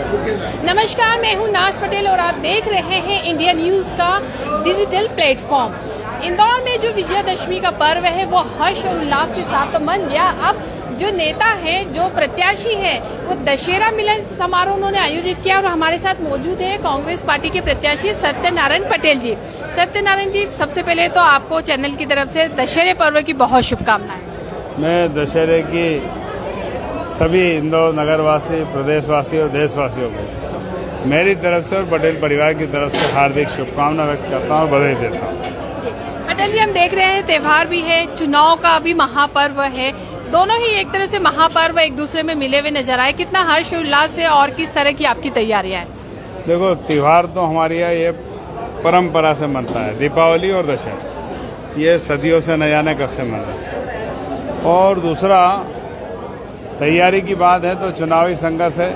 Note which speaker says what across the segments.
Speaker 1: नमस्कार, मैं हूं नाज पटेल और आप देख रहे हैं इंडिया न्यूज का डिजिटल प्लेटफॉर्म। इंदौर में जो विजयादशमी का पर्व है वो हर्ष और उल्लास के साथ तो मन गया। अब जो नेता हैं, जो प्रत्याशी हैं, वो दशहरा मिलन समारोह उन्होंने आयोजित किया और हमारे साथ मौजूद है कांग्रेस पार्टी के प्रत्याशी सत्यनारायण पटेल जी। सत्यनारायण जी, सबसे पहले तो आपको चैनल की तरफ से दशहरे पर्व की बहुत शुभकामनाएं।
Speaker 2: मैं दशहरे की सभी इंदौर नगरवासी, प्रदेशवासी और देशवासियों को मेरी तरफ से और पटेल परिवार की तरफ से हार्दिक शुभकामना व्यक्त करता हूँ और बधाई देता हूँ।
Speaker 1: पटेल जी, हम देख रहे हैं त्योहार भी है, चुनाव का भी महापर्व है, दोनों ही एक तरह से महापर्व एक दूसरे में मिले हुए नजर आए। कितना हर्ष उल्लास है और किस तरह की आपकी तैयारियां हैं?
Speaker 2: देखो, त्योहार तो हमारे यहाँ ये परंपरा से मनता है, दीपावली और दशहरा ये सदियों से न जाने कब से मन रहा है। और दूसरा, तैयारी की बात है तो चुनावी संघर्ष है,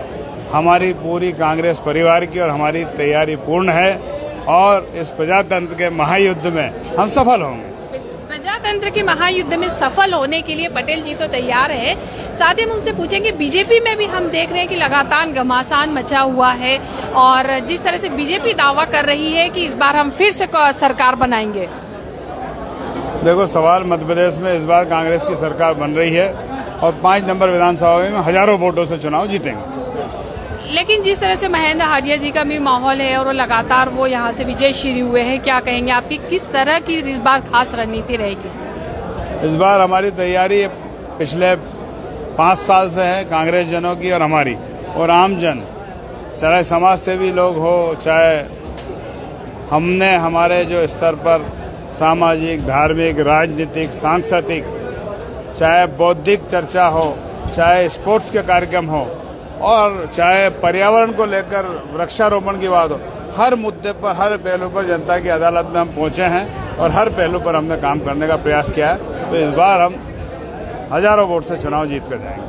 Speaker 2: हमारी पूरी कांग्रेस परिवार की और हमारी तैयारी पूर्ण है और इस प्रजातंत्र के महायुद्ध में हम सफल होंगे।
Speaker 1: प्रजातंत्र के महायुद्ध में सफल होने के लिए पटेल जी तो तैयार है। साथ ही हम उनसे पूछेंगे, बीजेपी में भी हम देख रहे हैं कि लगातार घमासान मचा हुआ है और जिस तरह से बीजेपी दावा कर रही है कि इस बार हम फिर से सरकार बनाएंगे।
Speaker 2: देखो, सवाल मध्य प्रदेश में इस बार कांग्रेस की सरकार बन रही है और 5 नंबर विधानसभा में हजारों वोटों से चुनाव जीतेंगे।
Speaker 1: लेकिन जिस तरह से महेंद्र हाडिया जी का भी माहौल है और वो लगातार वो यहाँ से विजयश्री हुए हैं, क्या कहेंगे आपकी किस तरह की इस बार खास रणनीति रहेगी?
Speaker 2: इस बार हमारी तैयारी पिछले 5 साल से है, कांग्रेस जनों की और हमारी और आम जन, चाहे समाज सेवी लोग हो, चाहे हमने हमारे जो स्तर पर सामाजिक, धार्मिक, राजनीतिक, सांस्कृतिक, चाहे बौद्धिक चर्चा हो, चाहे स्पोर्ट्स के कार्यक्रम हो और चाहे पर्यावरण को लेकर वृक्षारोपण की बात हो, हर मुद्दे पर, हर पहलू पर जनता की अदालत में हम पहुंचे हैं और हर पहलू पर हमने काम करने का प्रयास किया है। तो इस बार हम हजारों वोट से चुनाव जीत कर जाएंगे।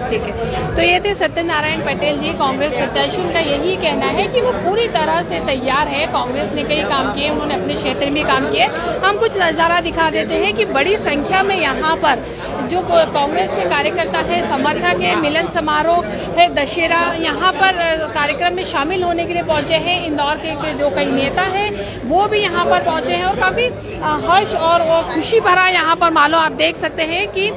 Speaker 1: ठीक है, तो ये थे सत्यनारायण पटेल जी, कांग्रेस प्रत्याशी। उनका यही कहना है कि वो पूरी तरह से तैयार है। कांग्रेस ने कई काम किए, उन्होंने अपने क्षेत्र में काम किए। हम कुछ नज़ारा दिखा देते हैं कि बड़ी संख्या में यहाँ पर जो कांग्रेस के कार्यकर्ता है, समर्थक है, मिलन समारोह है, दशहरा, यहाँ पर कार्यक्रम में शामिल होने के लिए पहुंचे हैं। इंदौर के जो कई नेता हैं वो भी यहाँ पर पहुंचे हैं और काफी हर्ष और वो खुशी भरा यहाँ पर मानो आप देख सकते हैं कि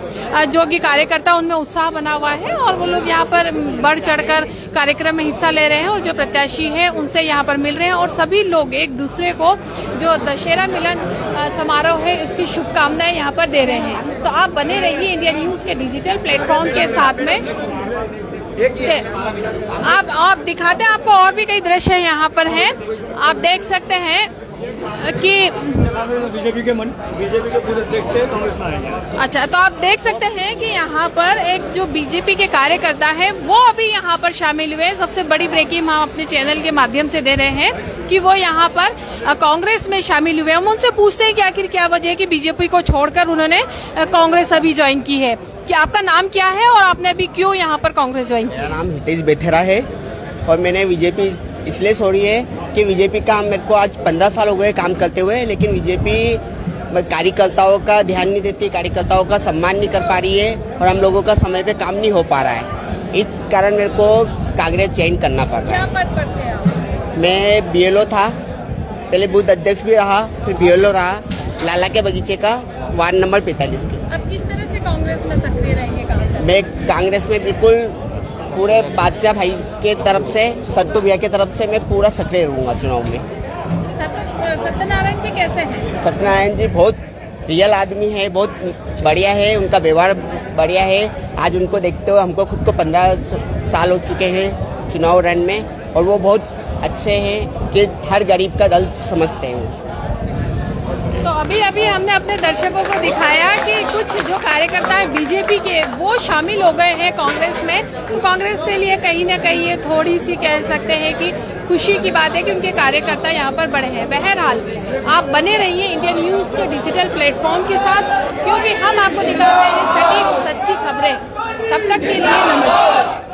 Speaker 1: जो कि कार्यकर्ता उनमें उत्साह बना हुआ है और वो लोग यहाँ पर बढ़ चढ़कर कार्यक्रम में हिस्सा ले रहे हैं और जो प्रत्याशी है उनसे यहाँ पर मिल रहे हैं और सभी लोग एक दूसरे को जो दशहरा मिलन समारोह है उसकी शुभकामनाएं यहाँ पर दे रहे हैं। तो आप बने रहिए इंडिया न्यूज के डिजिटल प्लेटफॉर्म के साथ में। आप दिखाते हैं, आपको और भी कई दृश्य यहाँ पर हैं। आप देख सकते हैं कि बीजेपी के पूरे अध्यक्ष थे, कांग्रेस में आएंगे। अच्छा, तो आप देख सकते हैं कि यहाँ पर एक जो बीजेपी के कार्यकर्ता है वो अभी यहाँ पर शामिल हुए। सबसे बड़ी ब्रेकिंग हम अपने चैनल के माध्यम से दे रहे हैं कि वो यहाँ पर कांग्रेस में शामिल हुए। हम उनसे पूछते हैं कि आखिर क्या वजह है कि बीजेपी को छोड़कर उन्होंने कांग्रेस अभी ज्वाइन की है। क्या आपका नाम क्या है और आपने अभी क्यों यहाँ पर कांग्रेस ज्वाइन किया?
Speaker 3: मेरा नाम हितेश बेथेरा है और मैंने बीजेपी इसलिए छोड़ी है कि बीजेपी का मेरे को आज 15 साल हो गए काम करते हुए, लेकिन बीजेपी कार्यकर्ताओं का ध्यान नहीं देती, कार्यकर्ताओं का सम्मान नहीं कर पा रही है और हम लोगों का समय पे काम नहीं हो पा रहा है। इस कारण मेरे को कांग्रेस ज्वाइन करना पड़ रहा है।
Speaker 1: क्या पद पर थे आप?
Speaker 3: मैं बीएलओ था, पहले बूथ अध्यक्ष भी रहा, फिर बीएलओ रहा, लाला के बगीचे का, वार्ड नंबर 45 के।
Speaker 1: अब किस तरह से कांग्रेस में सक्रिय रहेंगे?
Speaker 3: मैं कांग्रेस में बिल्कुल पूरे बादशाह भाई के तरफ से, सत्तू भैया के तरफ से मैं पूरा सक्रिय रहूँगा चुनाव में।
Speaker 1: सत्यनारायण जी कैसे हैं?
Speaker 3: सत्यनारायण जी बहुत रियल आदमी है, बहुत बढ़िया है, उनका व्यवहार बढ़िया है। आज उनको देखते हुए हमको खुद को 15 साल हो चुके हैं चुनाव रण में और वो बहुत अच्छे हैं कि हर गरीब का दर्द समझते हैं।
Speaker 1: तो अभी हमने अपने दर्शकों को दिखाया कि कुछ जो कार्यकर्ता है बीजेपी के वो शामिल हो गए हैं कांग्रेस में। तो कांग्रेस के लिए कहीं ना कहीं ये थोड़ी सी कह सकते हैं कि खुशी की बात है कि उनके कार्यकर्ता यहाँ पर बढ़े हैं। बहरहाल आप बने रहिए इंडिया न्यूज के डिजिटल प्लेटफॉर्म के साथ, क्योंकि हम आपको दिखाते हैं सटीक सच्ची खबरें। तब तक के लिए नमस्कार।